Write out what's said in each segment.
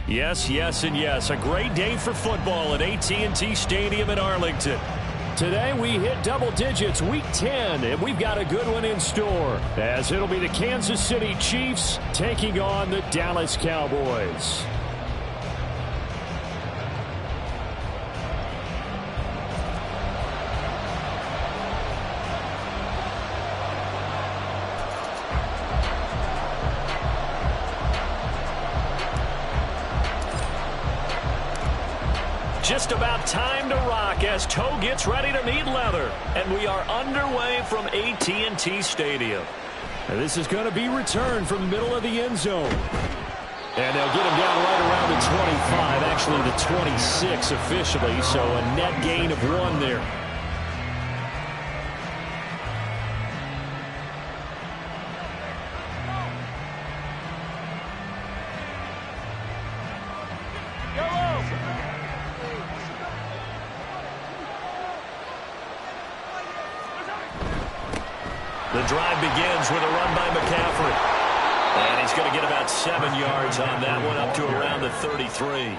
Yes, yes, and yes. A great day for football at AT&T Stadium in Arlington. Today we hit double digits, week 10, and we've got a good one in store, as it'll be the Kansas City Chiefs taking on the Dallas Cowboys. Just about time to rock as Toe gets ready to meet leather. And we are underway from AT&T Stadium. And this is going to be returned from the middle of the end zone. And they'll get him down right around the 25, actually the 26 officially, so a net gain of 1 there. The drive begins with a run by McCaffrey. And he's going to get about 7 yards on that one, up to around the 33.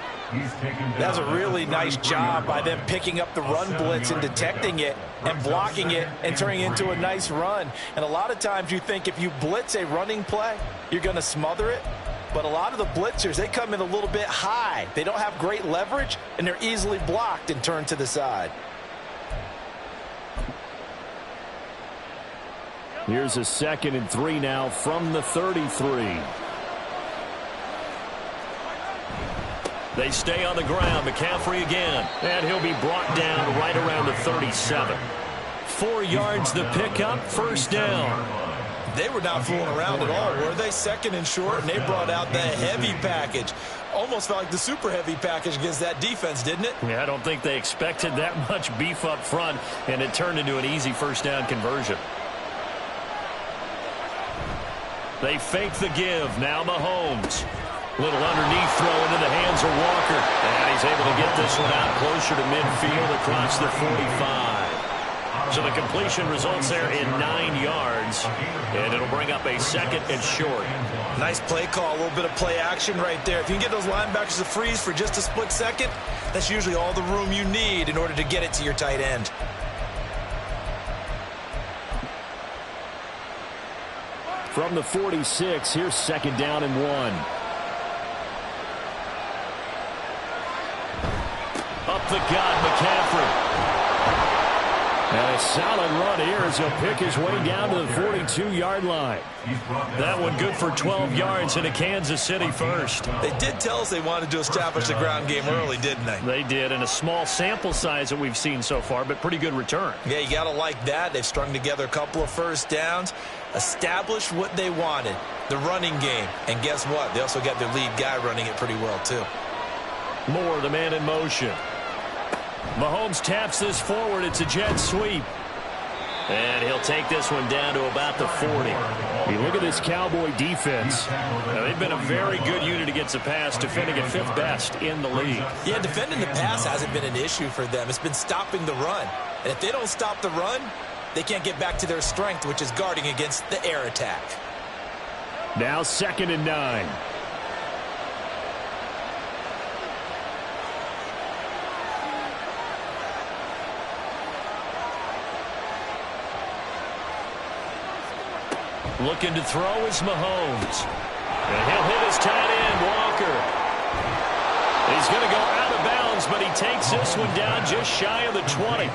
That's a really nice job by them picking up the run blitz and detecting it and blocking it and turning it into a nice run. And a lot of times you think if you blitz a running play, you're going to smother it. But a lot of the blitzers, they come in a little bit high. They don't have great leverage, and they're easily blocked and turned to the side. Here's a 2nd and 3 now from the 33. They stay on the ground. McCaffrey again. And he'll be brought down right around the 37. 4 yards the pickup, first down. They were not fooling around at all, were they? 2nd and short, and they brought out the heavy package. Almost felt like the super heavy package against that defense, didn't it? Yeah, I don't think they expected that much beef up front, and it turned into an easy first down conversion. They fake the give. Now Mahomes. Little underneath throw into the hands of Walker. And he's able to get this one out closer to midfield across the 45. So the completion results there in 9 yards. And it'll bring up a 2nd and short. Nice play call. A little bit of play action right there. If you can get those linebackers to freeze for just a split second, that's usually all the room you need in order to get it to your tight end. From the 46, here's 2nd down and 1. Up the gut, McCaffrey. And a solid run here as he'll pick his way down to the 42-yard line. That one good for 12 yards in a Kansas City first. They did tell us they wanted to establish the ground game early, didn't they? They did, and a small sample size that we've seen so far, but pretty good return. Yeah, you got to like that. They've strung together a couple of first downs, established what they wanted, the running game. And guess what? They also got their lead guy running it pretty well, too. Moore, the man in motion. Mahomes taps this forward. It's a jet sweep. And he'll take this one down to about the 40. You look at this Cowboy defense. Now, they've been a very good unit against the pass, defending at 5th best in the league. Yeah, defending the pass hasn't been an issue for them. It's been stopping the run. And if they don't stop the run, they can't get back to their strength, which is guarding against the air attack. Now 2nd and 9. Looking to throw is Mahomes. And he'll hit his tight end, Walker. He's going to go out of bounds, but he takes this one down just shy of the 20.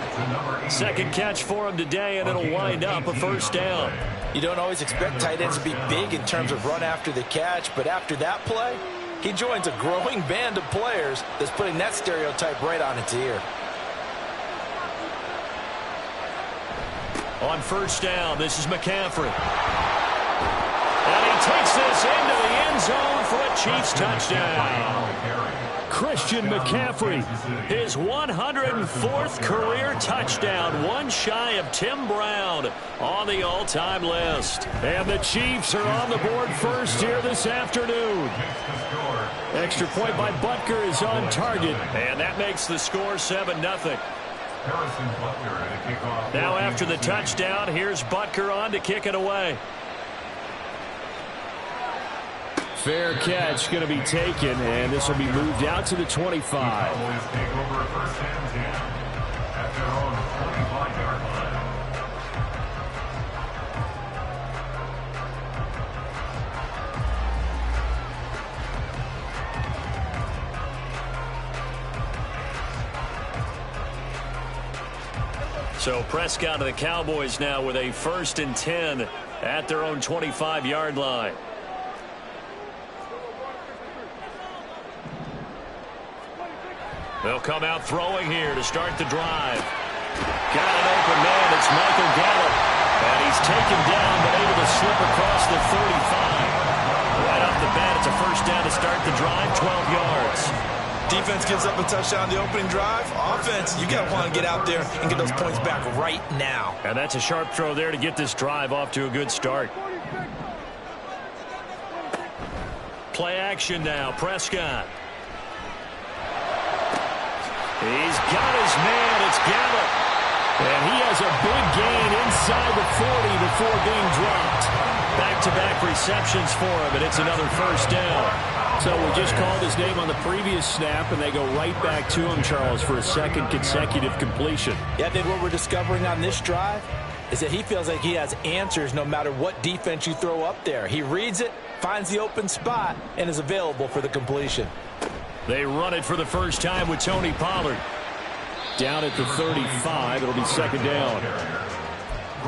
2nd catch for him today, and it'll wind up a first down. You don't always expect tight ends to be big in terms of run after the catch, but after that play, he joins a growing band of players that's putting that stereotype right on its ear. On first down, this is McCaffrey. And he takes this into the end zone for a Chiefs touchdown. Christian McCaffrey, his 104th career touchdown, one shy of Tim Brown on the all-time list. And the Chiefs are on the board first here this afternoon. Extra point by Butker is on target, and that makes the score 7-0. Now after the touchdown, here's Butker on to kick it away. Fair catch going to be taken, and this will be moved out to the 25. So Prescott of the Cowboys now with a 1st and 10 at their own 25-yard line. They'll come out throwing here to start the drive. Got an open man. It's Michael Gallup. And he's taken down but able to slip across the 35. Right off the bat, it's a 1st down to start the drive, 12 yards. Defense gives up a touchdown the opening drive. Offense, you got to want to get out there and get those points back right now. And that's a sharp throw there to get this drive off to a good start. Play action now, Prescott. He's got his man. It's Gallup. And he has a big gain inside the 40 before being dropped. Back-to-back receptions for him, and it's another 1st down. So we just called his name on the previous snap, and they go right back to him, Charles, for a 2nd consecutive completion. Yeah, I think what we're discovering on this drive is that he feels like he has answers no matter what defense you throw up there. He reads it, finds the open spot, and is available for the completion. They run it for the first time with Tony Pollard. Down at the 35, it'll be 2nd down.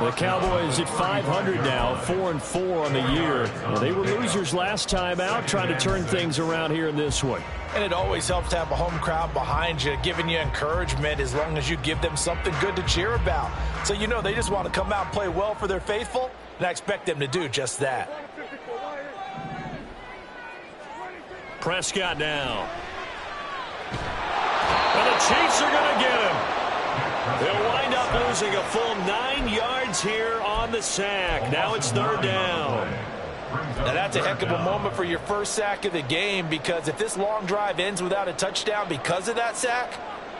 The Cowboys at 500 now, 4-4 on the year. Well, they were losers last time out, trying to turn things around here in this one. And it always helps to have a home crowd behind you, giving you encouragement as long as you give them something good to cheer about. So you know they just want to come out and play well for their faithful, and I expect them to do just that. Prescott now. And the Chiefs are going to get him. They'll wind up losing a full 9 yards here on the sack. Now it's 3rd down. Now that's a heck of a moment for your first sack of the game, because if this long drive ends without a touchdown because of that sack,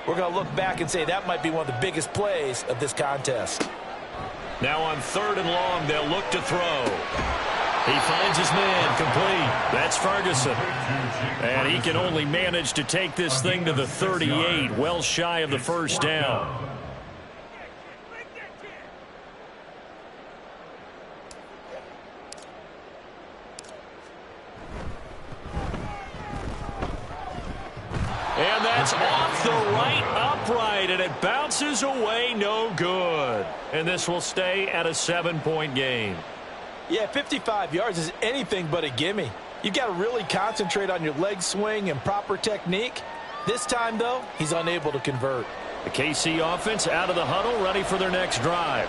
we're going to look back and say that might be one of the biggest plays of this contest. Now on 3rd and long, they'll look to throw. He finds his man, complete. That's Ferguson. And he can only manage to take this thing to the 38, well shy of the 1st down. And that's off the right upright, and it bounces away, no good. And this will stay at a 7-point game. Yeah, 55 yards is anything but a gimme. You've got to really concentrate on your leg swing and proper technique. This time, though, he's unable to convert. The KC offense out of the huddle, ready for their next drive.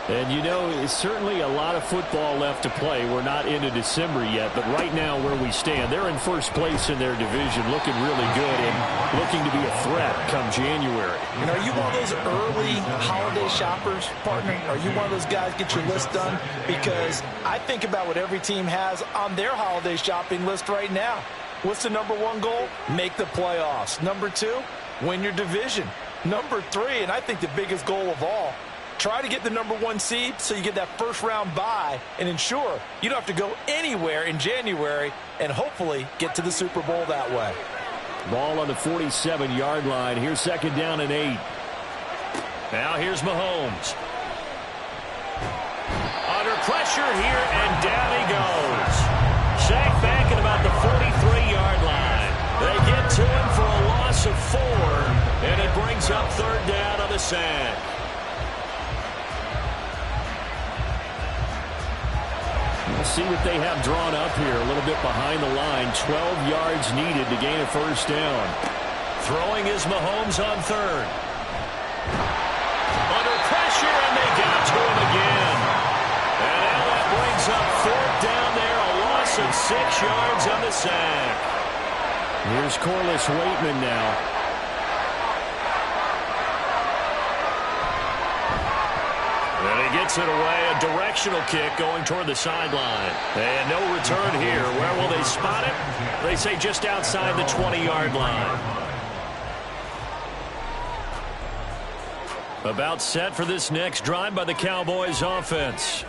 And, you know, it's certainly a lot of football left to play. We're not into December yet, but right now where we stand, they're in 1st place in their division, looking really good and looking to be a threat come January. And are you one of those early holiday shoppers, partner? Are you one of those guys get your list done? Because I think about what every team has on their holiday shopping list right now. What's the #1 goal? Make the playoffs. #2, win your division. #3, and I think the biggest goal of all, try to get the #1 seed so you get that 1st-round bye and ensure you don't have to go anywhere in January and hopefully get to the Super Bowl that way. Ball on the 47-yard line. Here's 2nd down and 8. Now here's Mahomes. Under pressure here, and down he goes. Sacked back at about the 43-yard line. They get to him for a loss of 4, and it brings up 3rd down on the sack. We'll see what they have drawn up here. A little bit behind the line. 12 yards needed to gain a 1st down. Throwing is Mahomes on 3rd. Under pressure, and they got to him again. And now that brings up 4th down there. A loss of 6 yards on the sack. Here's Corliss Waitman now. And he gets it away, a directional kick going toward the sideline. And no return here. Where will they spot it? They say just outside the 20-yard line. About set for this next drive by the Cowboys offense.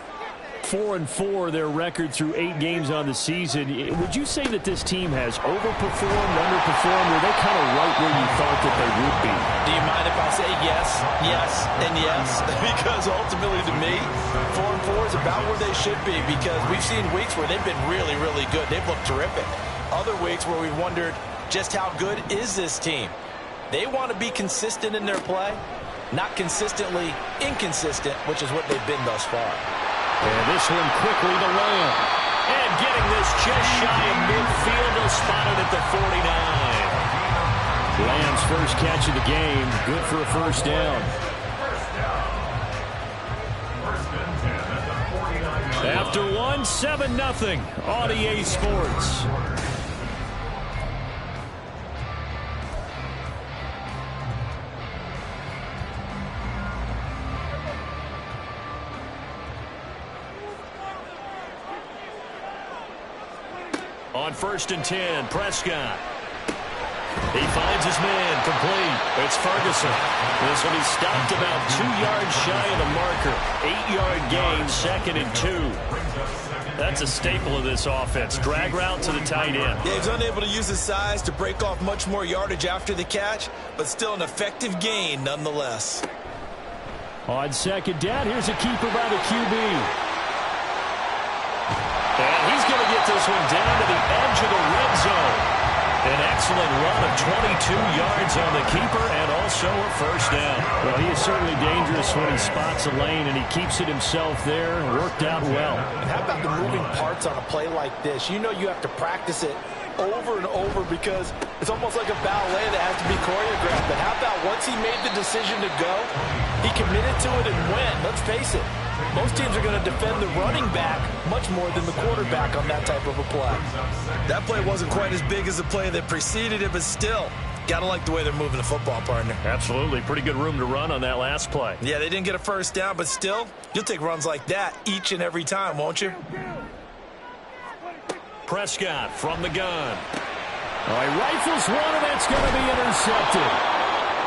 4-4, their record through 8 games on the season. Would you say that this team has overperformed, underperformed, or are they kind of right where you thought that they would be? Do you mind if I say yes, yes, and yes? Because ultimately to me, 4-4 is about where they should be, because we've seen weeks where they've been really, really good. They've looked terrific. Other weeks where we've wondered just how good is this team. They want to be consistent in their play, not consistently inconsistent, which is what they've been thus far. And this one quickly to Lamb. And getting this just shy of midfield. They'll spot it at the 49. Lamb's first catch of the game. Good for a first down. After one, 7-0 on EA Sports. On 1st and 10, Prescott. He finds his man complete. It's Ferguson. This one, he stopped about 2 yards shy of the marker. 8-yard gain, 2nd and 2. That's a staple of this offense. Drag route to the tight end. Yeah, he's unable to use his size to break off much more yardage after the catch, but still an effective gain nonetheless. On 2nd down, here's a keeper by the QB. And he's going to get this one down to the edge of the red zone. An excellent run of 22 yards on the keeper and also a first down. Well, he is certainly dangerous when he spots a lane, and he keeps it himself there. Worked out well. And how about the moving parts on a play like this? You know you have to practice it over and over because it's almost like a ballet that has to be choreographed. But how about once he made the decision to go, he committed to it and went. Let's face it. Most teams are going to defend the running back much more than the quarterback on that type of a play. That play wasn't quite as big as the play that preceded it, but still, got to like the way they're moving the football, partner. Absolutely. Pretty good room to run on that last play. Yeah, they didn't get a first down, but still, you'll take runs like that each and every time, won't you? Prescott from the gun. Oh, he rifles one, and that's going to be intercepted.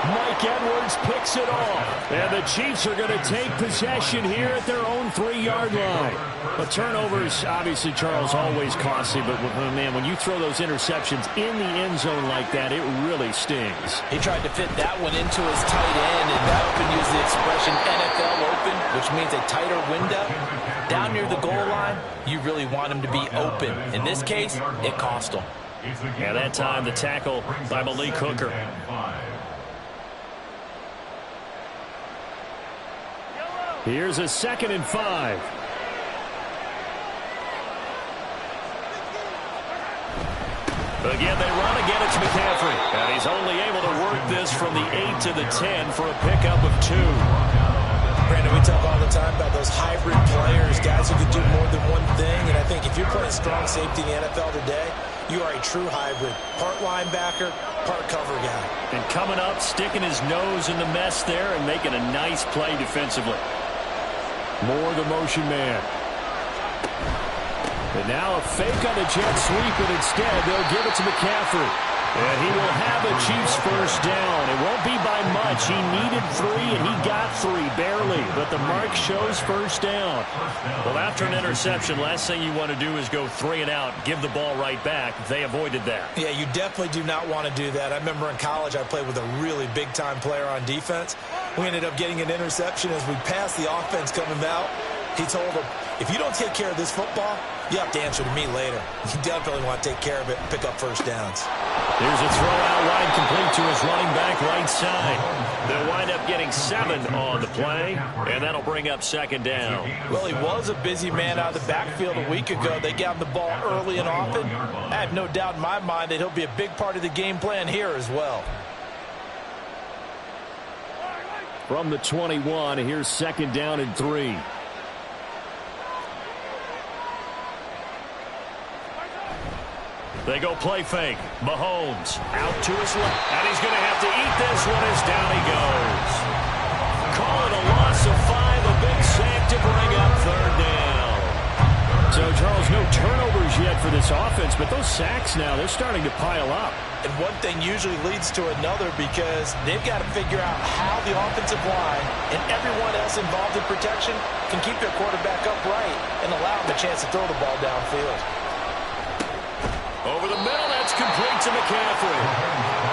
Mike Edwards picks it off. And the Chiefs are going to take possession here at their own 3-yard line. But turnovers, obviously, Charles, always costly. But, man, when you throw those interceptions in the end zone like that, it really stings. He tried to fit that one into his tight end, and that often use the expression NFL open, which means a tighter window. Down near the goal line, you really want him to be open. In this case, it cost him. Yeah, that time the tackle by Malik Hooker. Here's a 2nd and 5. Again, they run. Again, it's McCaffrey. And he's only able to work this from the 8 to the 10 for a pickup of 2. Brandon, we talk all the time about those hybrid players, guys who can do more than one thing. And I think if you're playing strong safety in the NFL today, you are a true hybrid. Part linebacker, part cover guy. And coming up, sticking his nose in the mess there and making a nice play defensively. More the motion man. And now a fake on the jet sweep, and instead they'll give it to McCaffrey. And he will have the Chiefs first down. It won't be by much. He needed 3, and he got 3, barely. But the mark shows first down. Well, after an interception, last thing you want to do is go 3 and out, give the ball right back. They avoided that. Yeah, you definitely do not want to do that. I remember in college I played with a really big-time player on defense. We ended up getting an interception as we passed the offense coming out. He told him, if you don't take care of this football, you have to answer to me later. You definitely want to take care of it and pick up first downs. Here's a throw out wide complete to his running back right side. They'll wind up getting 7 on the play, and that'll bring up 2nd down. Well, he was a busy man out of the backfield a week ago. They got him the ball early and often. I have no doubt in my mind that he'll be a big part of the game plan here as well. From the 21, here's 2nd down and 3. They go play fake. Mahomes out to his left. And he's going to have to eat this one as down he goes. Call it a loss of 5. A big sack to bring up 3rd down. So, Charles, no turnovers yet for this offense, but those sacks now, they're starting to pile up. And one thing usually leads to another because they've got to figure out how the offensive line and everyone else involved in protection can keep their quarterback upright and allow him a chance to throw the ball downfield. Over the middle, that's complete to McCaffrey.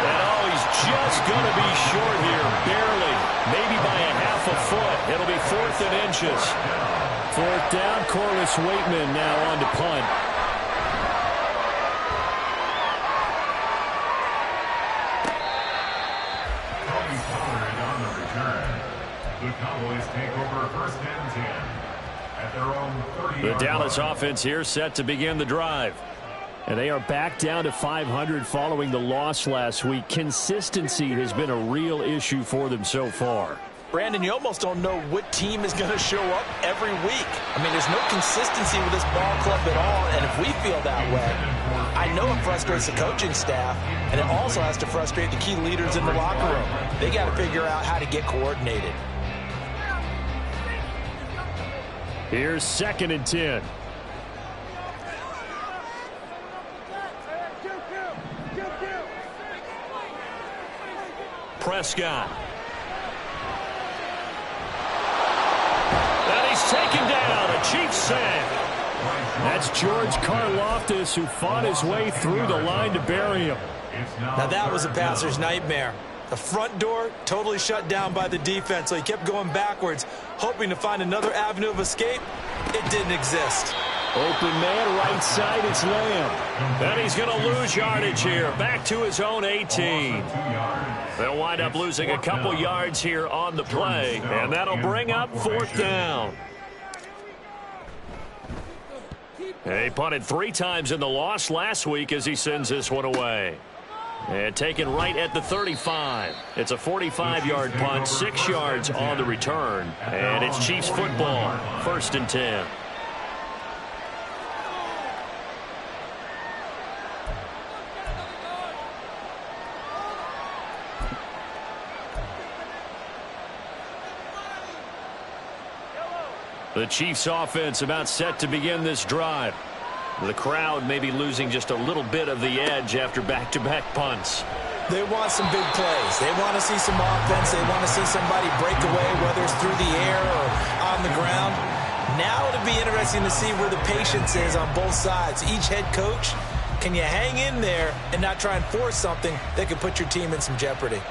And oh, he's just going to be short here, barely, maybe by a half a foot. It'll be 4th and inches. 4th down, Corliss Waitman now on to punt. On the return, the Cowboys take over 1st and 10 at their own 30-yard The Dallas line. offense here set to begin the drive. And they are back down to 500 following the loss last week. Consistency has been a real issue for them so far. Brandon, you almost don't know what team is going to show up every week. I mean, there's no consistency with this ball club at all, and if we feel that way, I know it frustrates the coaching staff, and it also has to frustrate the key leaders in the locker room. They got to figure out how to get coordinated. Here's 2nd and 10. Prescott. And he's taken down, a Chiefs sack. That's George Karlaftis, who fought his way through the line to bury him. Now that was a passer's nightmare. The front door totally shut down by the defense, so he kept going backwards, hoping to find another avenue of escape. It didn't exist. Open man, right side, it's Lamb. And he's going to lose yardage here, back to his own 18. They'll wind up losing a couple yards here on the play, and that'll bring up 4th down. He punted 3 times in the loss last week as he sends this one away. And taken right at the 35. It's a 45-yard punt, 6 yards on the return. And it's Chiefs football, 1st and 10. The Chiefs offense about set to begin this drive. The crowd may be losing just a little bit of the edge after back-to-back punts. They want some big plays. They want to see some offense. They want to see somebody break away, whether it's through the air or on the ground. Now it'll be interesting to see where the patience is on both sides. Each head coach, can you hang in there and not try and force something that could put your team in some jeopardy?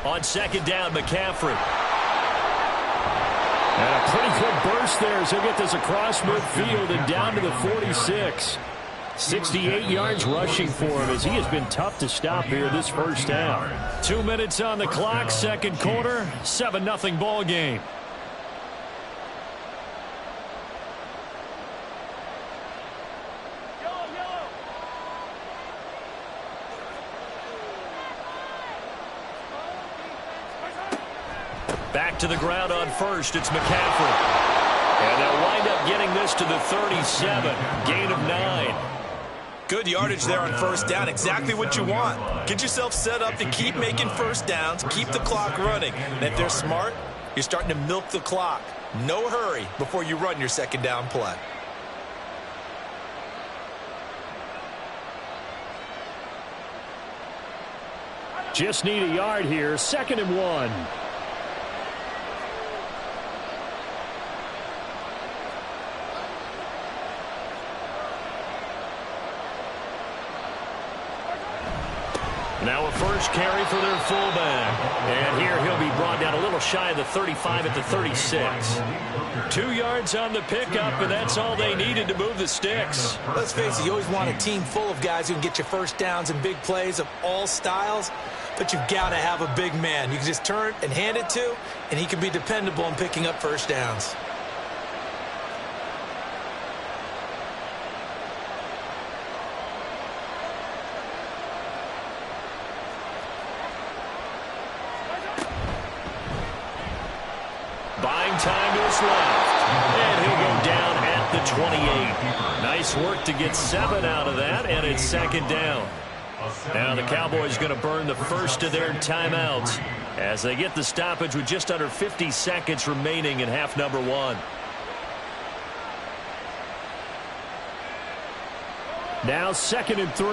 On 2nd down, McCaffrey. And a pretty quick burst there as he'll get this across midfield and down to the 46. 68 yards rushing for him as he has been tough to stop here this first half. 2 minutes on the clock, 2nd quarter, 7-0 ball game. Back to the ground on 1st, it's McCaffrey. And they'll wind up getting this to the 37, gain of 9. Good yardage there on 1st down, exactly what you want. Get yourself set up to keep making 1st downs, keep the clock running. And if they're smart, you're starting to milk the clock. No hurry before you run your 2nd down play. Just need a yard here, 2nd and 1. Now a first carry for their fullback. And here he'll be brought down a little shy of the 35 at the 36. 2 yards on the pickup, and that's all they needed to move the sticks. Let's face it, you always want a team full of guys who can get you 1st downs and big plays of all styles, but you've got to have a big man you can just turn and hand it to, and he can be dependable in picking up 1st downs. Buying time to his left. And he'll go down at the 28. Nice work to get 7 out of that, and it's 2nd down. Now the Cowboys going to burn the first of their timeouts. as they get the stoppage with just under 50 seconds remaining in half number one. Now 2nd and 3.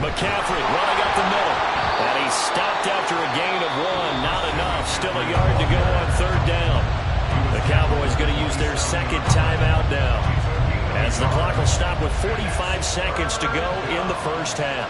McCaffrey running up the middle. And he's stopped after a gain of 1. Not enough. Still a yard to go on 3rd down. The Cowboys going to use their 2nd timeout now, as the clock will stop with 45 seconds to go in the first half.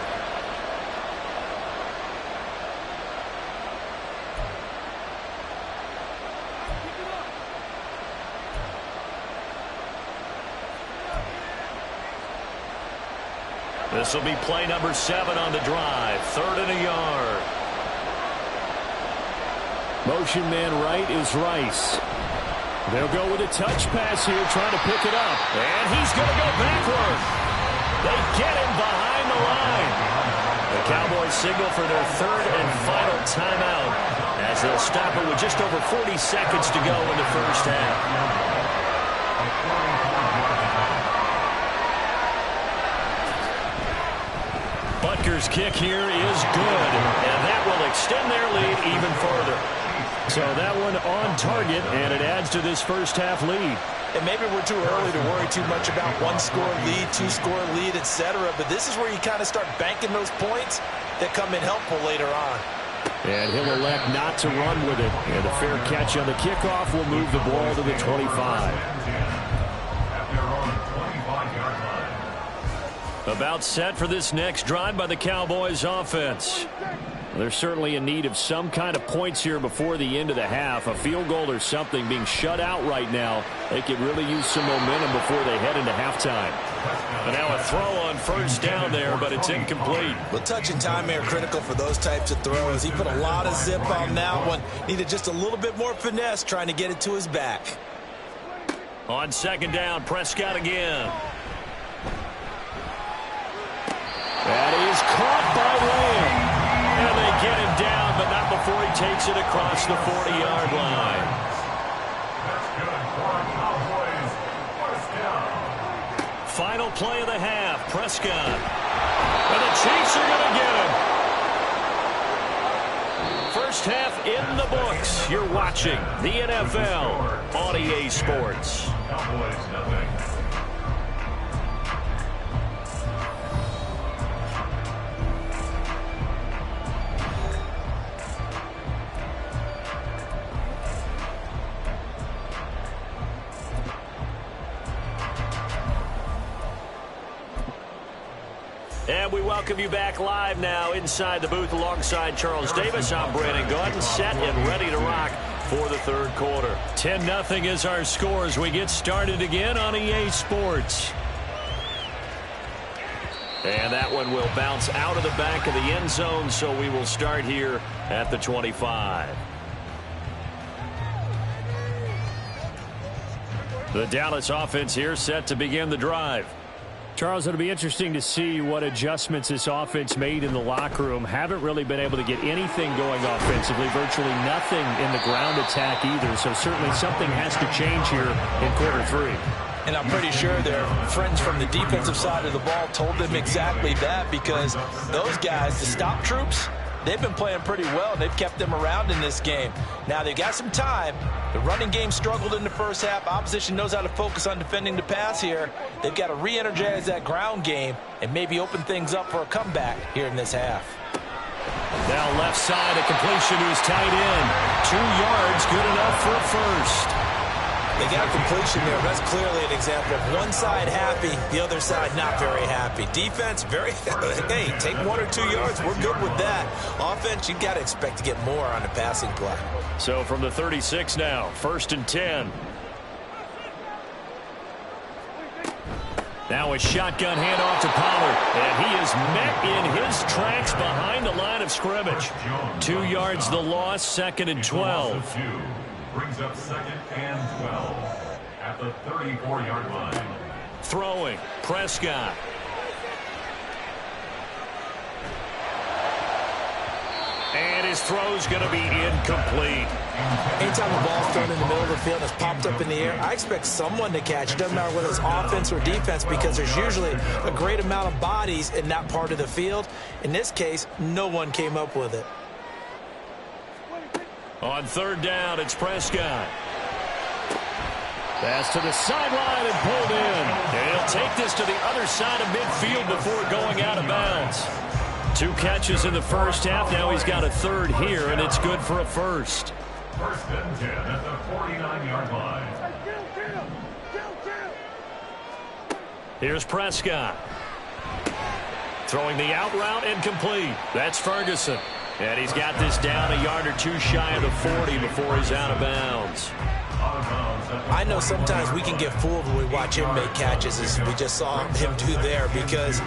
This will be play number 7 on the drive. 3rd and a yard. Motion man right is Rice. They'll go with a touch pass here, trying to pick it up. And he's going to go backward. They get him behind the line. The Cowboys signal for their 3rd and final timeout, as they'll stop it with just over 40 seconds to go in the first half. Butker's kick here is good, and that will extend their lead even further. So that one on target, and it adds to this first half lead. And maybe we're too early to worry too much about 1-score lead, 2-score lead, etc. But this is where you kind of start banking those points that come in helpful later on. And he'll elect not to run with it. And a fair catch on the kickoff will move the ball to the 25. About set for this next drive by the Cowboys offense. They're certainly in need of some kind of points here before the end of the half. A field goal or something, being shut out right now. They could really use some momentum before they head into halftime. And now a throw on 1st down there, but it's incomplete. Well, touch and time are critical for those types of throws. He put a lot of zip on that one. Needed just a little bit more finesse trying to get it to his back. On 2nd down, Prescott again. That is caught by Lamb. And they get him down, but not before he takes it across the 40-yard line. Final play of the half, Prescott. And the Chiefs are going to get him. First half in the books. You're watching the NFL on EA Sports. Cowboys nothing. And we welcome you back live now inside the booth alongside Charles Davis. I'm Brandon Gaudin, set and ready to rock for the 3rd quarter. 10-0 is our score as we get started again on EA Sports. And that one will bounce out of the back of the end zone, so we will start here at the 25. The Dallas offense here set to begin the drive. Charles, it'll be interesting to see what adjustments this offense made in the locker room. Haven't really been able to get anything going offensively, virtually nothing in the ground attack either. So certainly something has to change here in quarter 3. And I'm pretty sure their friends from the defensive side of the ball told them exactly that, because those guys, the stop troops, they've been playing pretty well. They've kept them around in this game. Now they've got some time. The running game struggled in the first half. Opposition knows how to focus on defending the pass here. They've got to re-energize that ground game and maybe open things up for a comeback here in this half. Now left side, a completion to his tight end. 2 yards, good enough for a first. They got a completion there. That's clearly an example of one side happy, the other side not very happy. Defense, very, hey, take 1 or 2 yards. We're good with that. Offense, you got to expect to get more on the passing play. So from the 36 now, 1st and 10. Now a shotgun handoff to Pollard, and he is met in his tracks behind the line of scrimmage. 2 yards the loss, 2nd and 12. Brings up 2nd and 12 at the 34-yard line. Throwing, Prescott. And his throw's going to be incomplete. Anytime the ball's thrown in the middle of the field and it's popped up in the air, I expect someone to catch it. Doesn't matter whether it's offense or defense, because there's usually a great amount of bodies in that part of the field. In this case, no one came up with it. On third down, it's Prescott. Pass to the sideline and pulled in. And he'll take this to the other side of midfield before going out of bounds. 2 catches in the first half. Now he's got a third here, and it's good for a first. First and 10 at the 49-yard line. Here's Prescott. Throwing the out route and complete. That's Ferguson. And he's got this down a yard or 2 shy of the 40 before he's out of bounds. I know sometimes we can get fooled when we watch him make catches, as we just saw him do there, because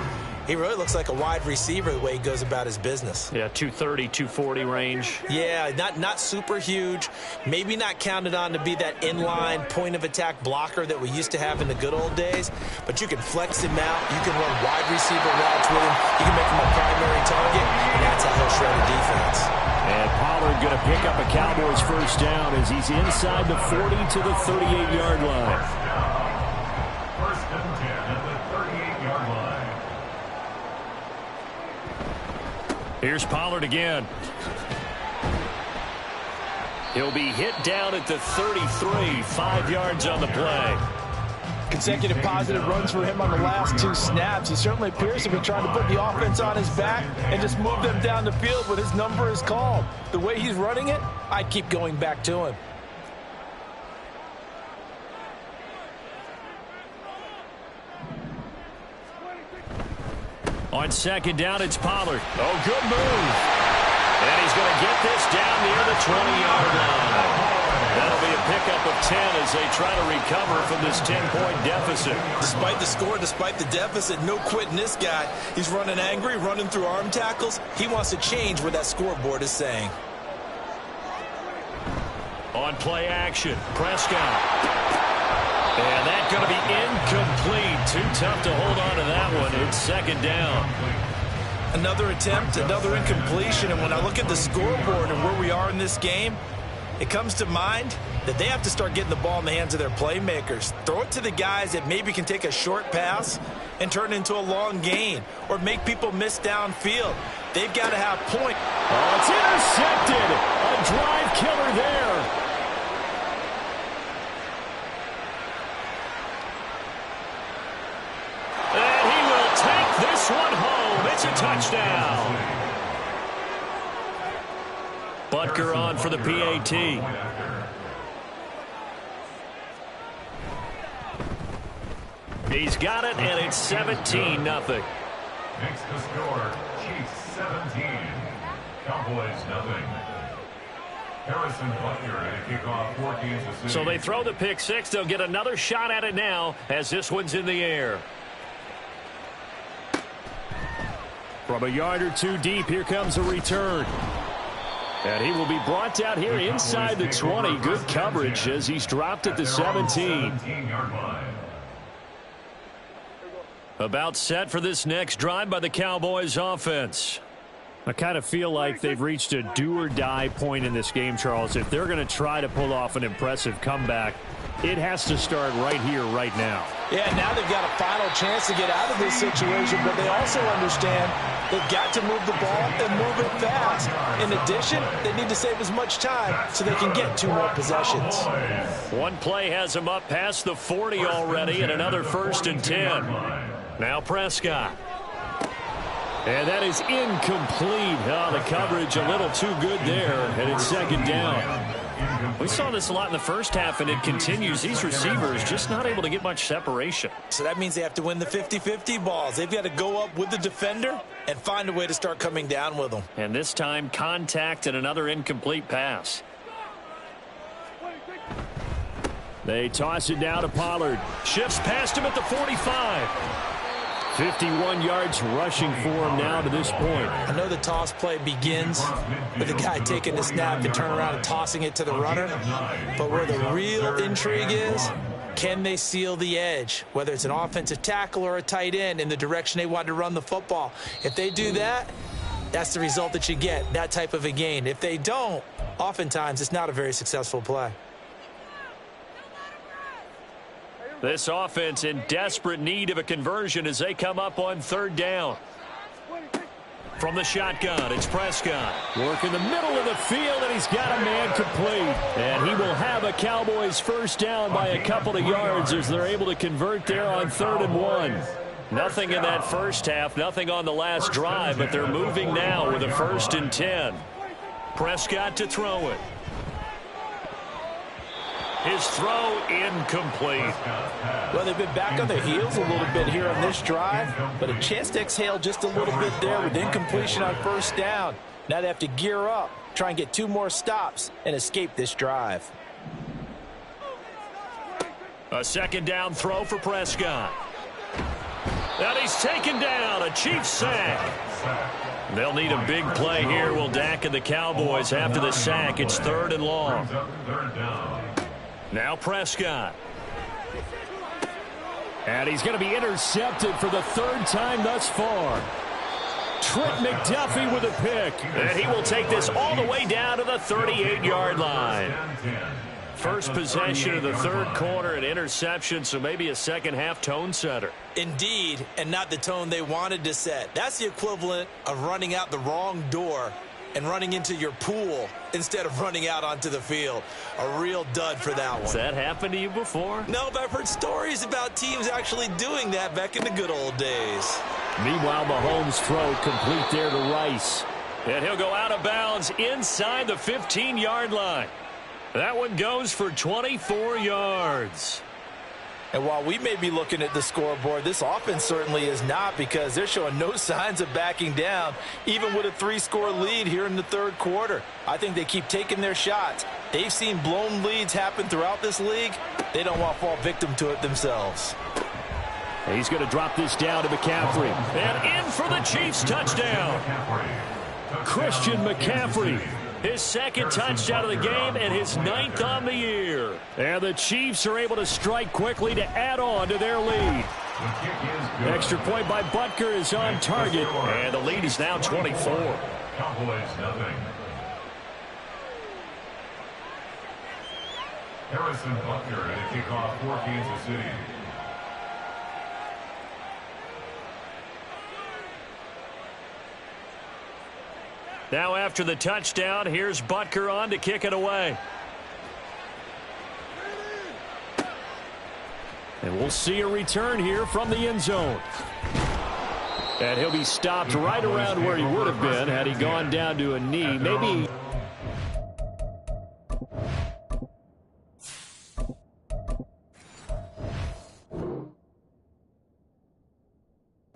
he really looks like a wide receiver the way he goes about his business. Yeah, 230, 240 range. Yeah, not super huge. Maybe not counted on to be that inline point-of-attack blocker that we used to have in the good old days, but you can flex him out. You can run wide receiver routes with him. You can make him a primary target, and that's how he'll shred a defense. And Pollard going to pick up a Cowboys first down as he's inside the 40 to the 38-yard line. First and 10 at the 38-yard line. Here's Pollard again. He'll be hit down at the 33, 5 yards on the play. Consecutive positive runs for him on the last 2 snaps. He certainly appears to be trying to put the offense on his back and just move them down the field when his number is called. The way he's running it, I'd keep going back to him. On second down, it's Pollard. Oh, good move. And he's going to get this down near the 20-yard line. That'll be a pickup of 10 as they try to recover from this 10-point deficit. Despite the score, despite the deficit, no quitting this guy. He's running angry, running through arm tackles. He wants to change what that scoreboard is saying. On play action, Prescott. And that's going to be incomplete. Too tough to hold on to that one. It's second down. Another attempt, another incompletion. And when I look at the scoreboard and where we are in this game, it comes to mind that they have to start getting the ball in the hands of their playmakers. Throw it to the guys that maybe can take a short pass and turn it into a long gain or make people miss downfield. They've got to have point. Oh, it's intercepted. A drive killer there. And he will take this one home. It's a touchdown. Butker on for the PAT. He's got it, and it's 17-0. Makes the score Chiefs 17, Cowboys 0. Harrison Butker to kick off 14-6. So they throw the pick six. They'll get another shot at it now as this one's in the air. From a yard or 2 deep, here comes a return. And he will be brought down here inside the 20. Good coverage as he's dropped at the 17. About set for this next drive by the Cowboys offense. I kind of feel like they've reached a do-or-die point in this game, Charles. If they're going to try to pull off an impressive comeback, it has to start right here, right now. Yeah, now they've got a final chance to get out of this situation, but they also understand they've got to move the ball and move it fast. In addition, they need to save as much time so they can get 2 more possessions. One play has them up past the 40 already, and another 1st and 10. Now Prescott. And that is incomplete. Oh, the coverage a little too good there, and it's second down. We saw this a lot in the first half, and it continues. These receivers just not able to get much separation. So that means they have to win the 50-50 balls. They've got to go up with the defender and find a way to start coming down with them. And this time, contact and another incomplete pass. They toss it down to Pollard. Shifts past him at the 45. 51 yards rushing for him now to this point. I know the toss play begins with the guy taking the snap and turn around and tossing it to the runner. But where the real intrigue is, can they seal the edge? Whether it's an offensive tackle or a tight end in the direction they want to run the football. If they do that, that's the result that you get, that type of a gain. If they don't, oftentimes it's not a very successful play. This offense in desperate need of a conversion as they come up on third down. From the shotgun, it's Prescott. Work in the middle of the field, and he's got a man complete. And he will have a Cowboys first down by a couple of yards as they're able to convert there on 3rd and 1. Nothing in that first half, nothing on the last drive, but they're moving now with a 1st and 10. Prescott to throw it. His throw incomplete. Well, they've been back on their heels a little bit here on this drive, but a chance to exhale just a little bit there with incompletion on 1st down. Now they have to gear up, try and get 2 more stops, and escape this drive. A 2nd down throw for Prescott. And he's taken down, a Chiefs sack. They'll need a big play here, will Dak and the Cowboys after the sack. It's 3rd and long. Now Prescott. And he's going to be intercepted for the 3rd time thus far. Trent McDuffie with a pick. And he will take this all the way down to the 38-yard line. First possession of the 3rd quarter, an interception, so maybe a second-half tone setter. Indeed, and not the tone they wanted to set. That's the equivalent of running out the wrong door and running into your pool instead of running out onto the field. A real dud for that one. Has that happened to you before? No, but I've heard stories about teams actually doing that back in the good old days. Meanwhile, Mahomes' throw complete there to Rice. And he'll go out of bounds inside the 15-yard line. That one goes for 24 yards. And while we may be looking at the scoreboard, this offense certainly is not, because they're showing no signs of backing down, even with a 3-score lead here in the 3rd quarter. I think they keep taking their shots. They've seen blown leads happen throughout this league. They don't want to fall victim to it themselves. He's going to drop this down to McCaffrey. And in for the Chiefs touchdown. Christian McCaffrey. His 2nd touchdown of the game and his 9th on the year. And the Chiefs are able to strike quickly to add on to their lead. Extra point by Butker is on target. And the lead is now 24. Cowboys nothing. Harrison Butker at a kickoff for Kansas City. Now after the touchdown, here's Butker on to kick it away. And we'll see a return here from the end zone. And he'll be stopped right around where he would have been had he gone down to a knee. Maybe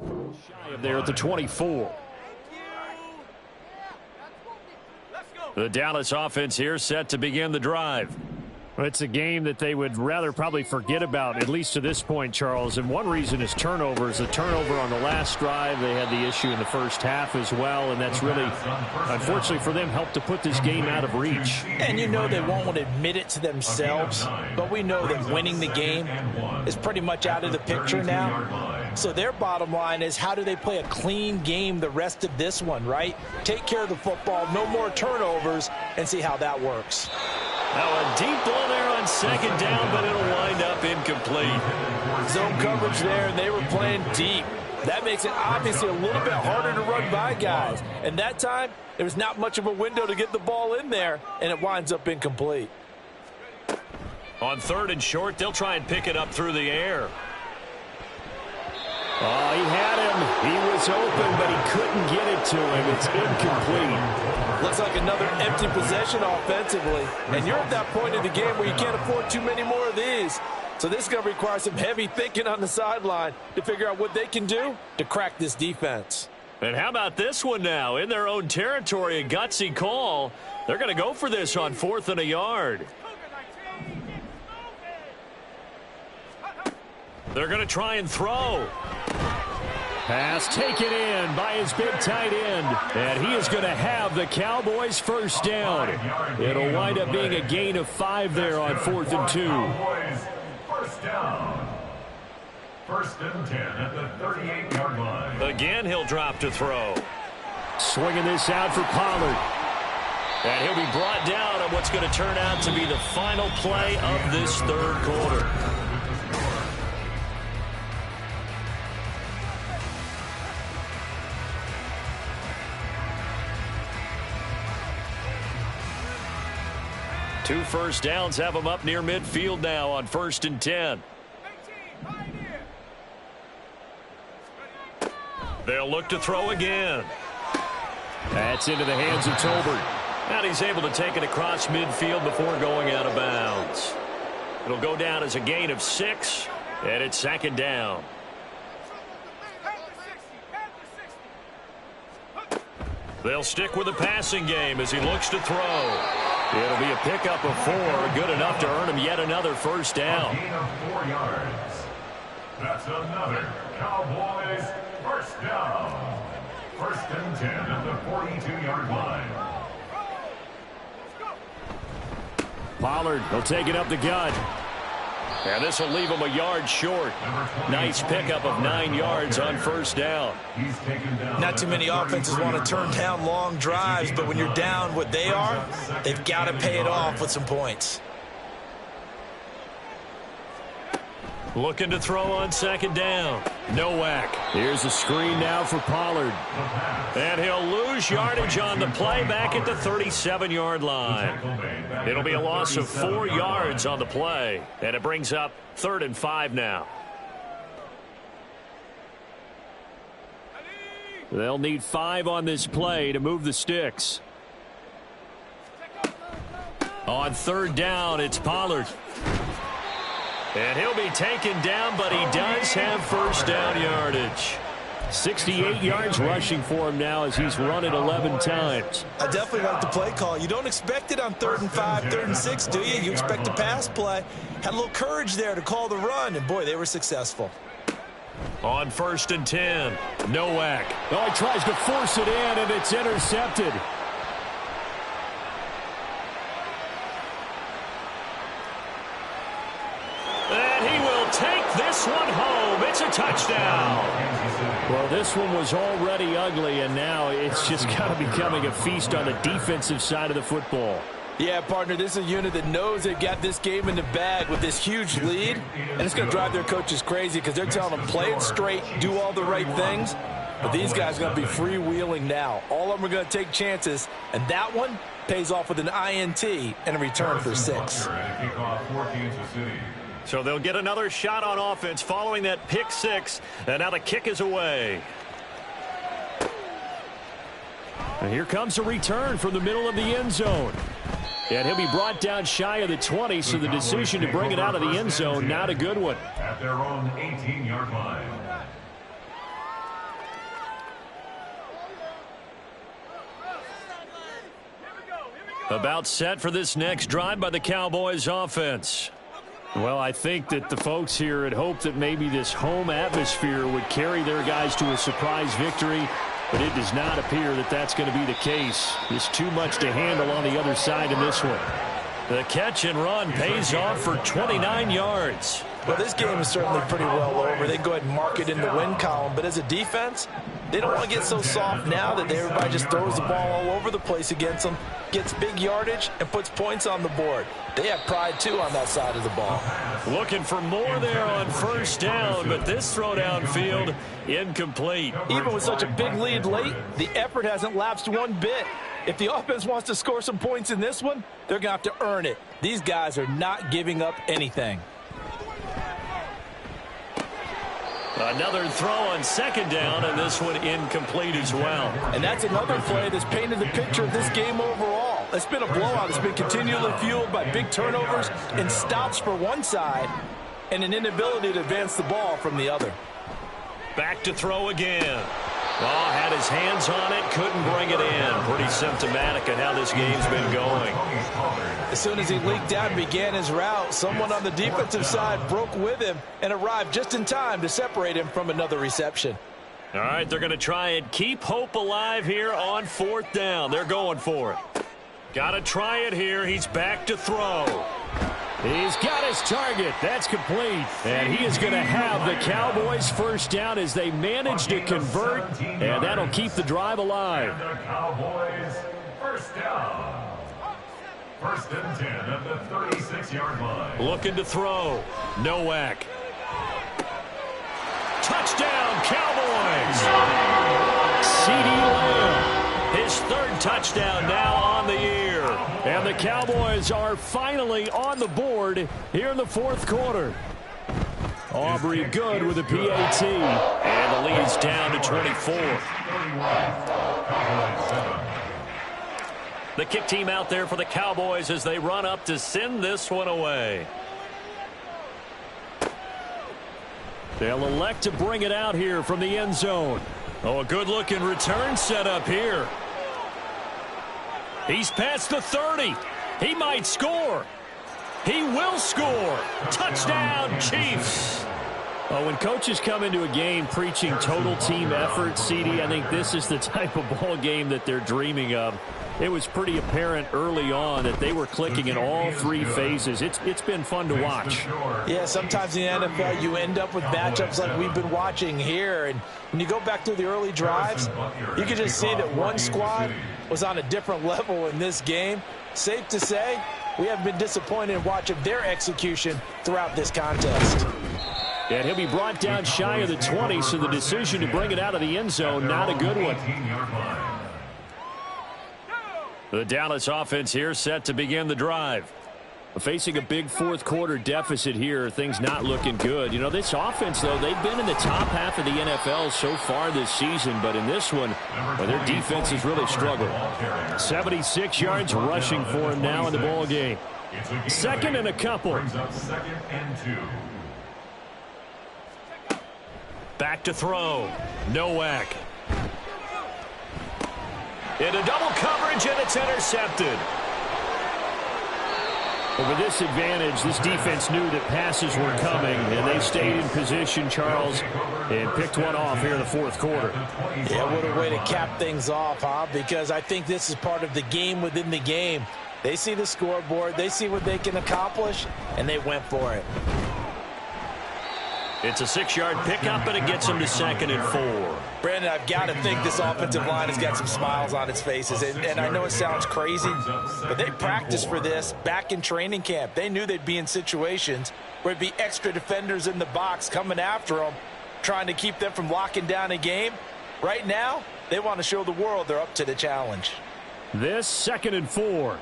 shy of there at the 24. The Dallas offense here set to begin the drive. It's a game that they would rather probably forget about, at least to this point, Charles. And one reason is turnovers. The turnover on the last drive, they had the issue in the first half as well. And that's really, unfortunately for them, helped to put this game out of reach. And you know they won't admit it to themselves, but we know that winning the game is pretty much out of the picture now. So their bottom line is, how do they play a clean game the rest of this one, right? Take care of the football, no more turnovers, and see how that works. Now a deep ball there on 2nd down, but it'll wind up incomplete. Zone coverage there, and they were playing deep. That makes it obviously a little bit harder to run by guys. And that time, there was not much of a window to get the ball in there, and it winds up incomplete. On 3rd and short, they'll try and pick it up through the air. Oh, he had him. He was open, but he couldn't get it to him. It's incomplete. Looks like another empty possession offensively. And you're at that point in the game where you can't afford too many more of these. So this is going to require some heavy thinking on the sideline to figure out what they can do to crack this defense. And how about this one now? In their own territory, a gutsy call. They're going to go for this on 4th and a yard. They're going to try and throw. Pass taken in by his big tight end. And he is going to have the Cowboys first down. It'll wind up being a gain of 5 there on 4th and 2. First down. 1st and 10 at the 38-yard line. Again, he'll drop to throw. Swinging this out for Pollard. And he'll be brought down on what's going to turn out to be the final play of this third quarter. Two first downs have them up near midfield now on 1st and 10. They'll look to throw again. That's into the hands of Tolbert. And he's able to take it across midfield before going out of bounds. It'll go down as a gain of 6, and it's 2nd down. They'll stick with the passing game as he looks to throw. It'll be a pickup of 4, good enough to earn him yet another first down. A gain of 4 yards. That's another Cowboys first down. 1st and 10 at the 42-yard line. Pollard will take it up the gut. And this will leave him a yard short. Nice pickup of 9 yards on first down. He's taken down. Not too many offenses want to turn down long drives, but when you're down what they are, they've got to pay it off with some points. Looking to throw on 2nd down. Nowak. Here's a screen now for Pollard. And he'll lose yardage on the play back at the 37-yard line. It'll be a loss of 4 yards on the play. And it brings up 3rd and 5 now. They'll need 5 on this play to move the sticks. On 3rd down, it's Pollard. And he'll be taken down, but he does have first down yardage. 68 yards rushing for him now as he's run it 11 times. I definitely like the play call. You don't expect it on 3rd and 5, 3rd and 6, do you? You expect a pass play. Had a little courage there to call the run, and boy, they were successful. On 1st and 10, Nowak. Oh, he tries to force it in, and it's intercepted. Take this one home. It's a touchdown. Well, this one was already ugly, and now it's just kind of becoming a feast on the defensive side of the football. Yeah, partner, this is a unit that knows they've got this game in the bag with this huge lead, and it's going to drive their coaches crazy because they're telling them play it straight, do all the right things, but these guys are going to be freewheeling now. All of them are going to take chances, and that one pays off with an INT and a return for 6. So they'll get another shot on offense following that pick 6. And now the kick is away. And here comes a return from the middle of the end zone. And he'll be brought down shy of the 20, so the decision to bring it out of the end zone, not a good one. At their own 18-yard line. About set for this next drive by the Cowboys offense. Well, I think that the folks here had hoped that maybe this home atmosphere would carry their guys to a surprise victory, but it does not appear that that's going to be the case. There's too much to handle on the other side in this one. The catch and run pays off for 29 yards. Well, this game is certainly pretty well over. They can go ahead and mark it in the win column, but as a defense, they don't want to get so soft now that everybody just throws the ball all over the place against them, gets big yardage, and puts points on the board. They have pride, too, on that side of the ball. Looking for more there on first down, but this throw downfield, incomplete. Even with such a big lead late, the effort hasn't lapsed one bit. If the offense wants to score some points in this one, they're going to have to earn it. These guys are not giving up anything. Another throw on 2nd down, and this one incomplete as well. And that's another play that's painted the picture of this game overall. It's been a blowout. It's been continually fueled by big turnovers and stops for one side and an inability to advance the ball from the other. Back to throw again. Oh, had his hands on it, couldn't bring it in. Pretty symptomatic of how this game's been going. As soon as he leaked out and began his route, someone on the defensive side broke with him and arrived just in time to separate him from another reception. All right, they're going to try and keep hope alive here on 4th down. They're going for it. Got to try it here. He's back to throw. He's got his target. That's complete. And he is going to have the Cowboys first down as they manage to convert. And that'll keep the drive alive. And the Cowboys first down. First and 10 at the 36-yard line. Looking to throw. Nowak. Touchdown, Cowboys. CeeDee Lamb, his third touchdown now on the year. And the Cowboys are finally on the board here in the fourth quarter. Aubrey good with a PAT. And the lead's down to 24. The kick team out there for the Cowboys as they run up to send this one away. They'll elect to bring it out here from the end zone. Oh, a good-looking return set up here. He's past the 30. He might score. He will score. Touchdown, Chiefs. Oh, when coaches come into a game preaching total team effort, CD, I think this is the type of ball game that they're dreaming of. It was pretty apparent early on that they were clicking in all three phases. It's been fun to watch. Yeah, sometimes in the NFL you end up with matchups like we've been watching here. And when you go back to the early drives, you can just see that one squad was on a different level in this game. Safe to say, we have been disappointed in watching their execution throughout this contest. And he'll be brought down shy of the 20, so the decision to bring it out of the end zone, not a good one. The Dallas offense here set to begin the drive. Facing a big fourth quarter deficit here, things not looking good. You know, this offense, though, they've been in the top half of the NFL so far this season, but in this one, well, their defense has really struggled. 76 yards rushing for him now in the ball game. Second and a couple. Back to throw. Nowak. Into double coverage, and it's intercepted. Well, with this advantage, this defense knew that passes were coming, and they stayed in position, Charles, and picked one off here in the fourth quarter. Yeah, what a way to cap things off, huh? Because I think this is part of the game within the game. They see the scoreboard, they see what they can accomplish, and they went for it. It's a 6-yard pickup, and it gets them to 2nd and 4. Brandon, I've got to think this offensive line has got some smiles on its faces. And I know it sounds crazy, but they practiced for this back in training camp. They knew they'd be in situations where it'd be extra defenders in the box coming after them, trying to keep them from locking down a game. Right now, they want to show the world they're up to the challenge. This 2nd and 4.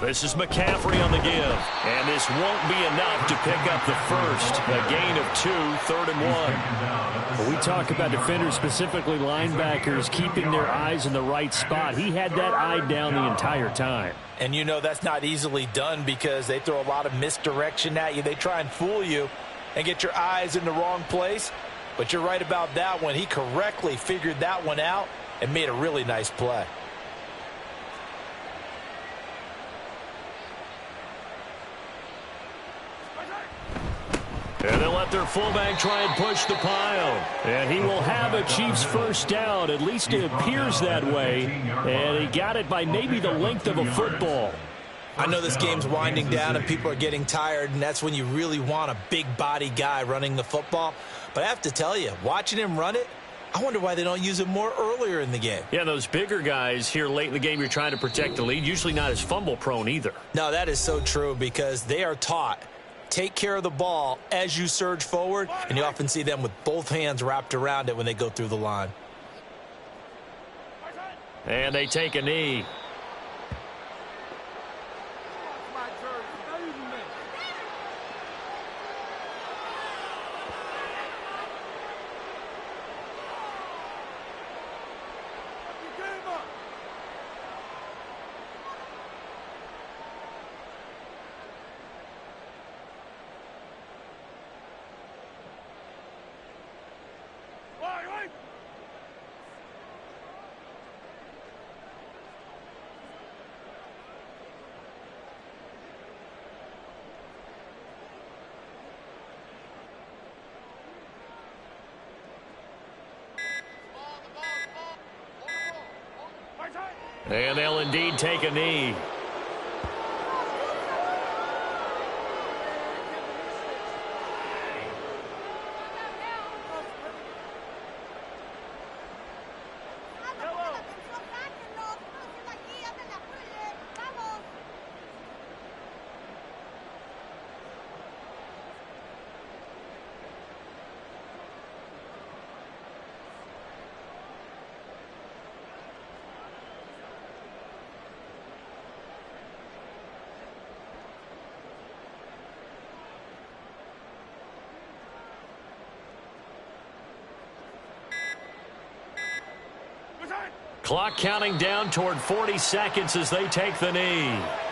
This is McCaffrey on the give, and this won't be enough to pick up the first. A gain of 2, 3rd and 1. Well, we talk about defenders, specifically linebackers, keeping their eyes in the right spot. He had that eye down the entire time. And you know that's not easily done because they throw a lot of misdirection at you. They try and fool you and get your eyes in the wrong place. But you're right about that one. He correctly figured that one out and made a really nice play. And they'll let their fullback try and push the pile. And he will have a Chiefs first down. At least it appears that way. And he got it by maybe the length of a football. I know this game's winding down and people are getting tired, and that's when you really want a big body guy running the football. But I have to tell you, watching him run it, I wonder why they don't use him more earlier in the game. Yeah, those bigger guys here late in the game, you're trying to protect the lead, usually not as fumble prone either. No, that is so true because they are taught. Take care of the ball as you surge forward, and you often see them with both hands wrapped around it when they go through the line. And they take a knee. And they'll indeed take a knee. Clock counting down toward 40 seconds as they take the knee.